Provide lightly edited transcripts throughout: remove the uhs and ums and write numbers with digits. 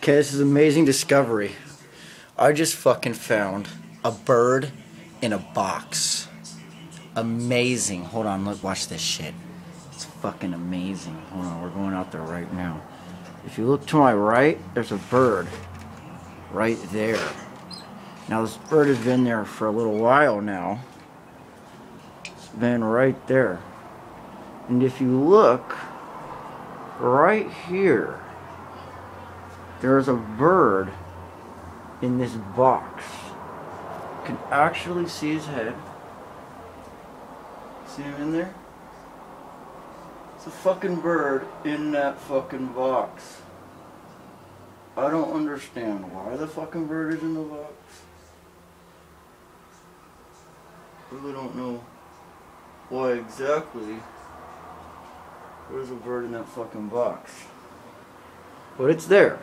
Okay, this is an amazing discovery. I just fucking found a bird in a box. Amazing. Hold on, look, watch this shit. It's fucking amazing. Hold on, we're going out there right now. If you look to my right, there's a bird right there. Now this bird has been there for a little while now. It's been right there. And if you look right here, there's a bird in this box. You can actually see his head. See him in there? It's a fucking bird in that fucking box. I don't understand why the fucking bird is in the box. I really don't know why exactly there's a bird in that fucking box. But it's there.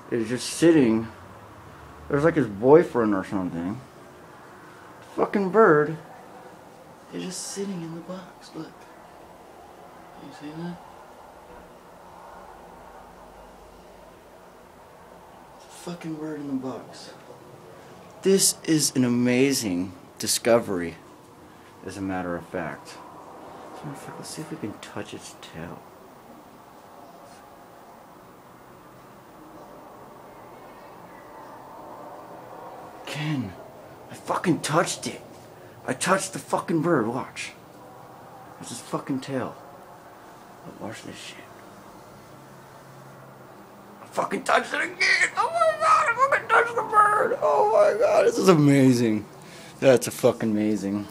It's just sitting. There's like his boyfriend or something. The fucking bird is just sitting in the box. Look. You see that? It's a fucking bird in the box. This is an amazing discovery, as a matter of fact. Let's see if we can touch its tail. Ken, I fucking touched it. I touched the fucking bird, watch. There's his fucking tail. But watch this shit. I fucking touched it again! Oh my god, I fucking touched the bird! Oh my god, this is amazing. That's a fucking amazing.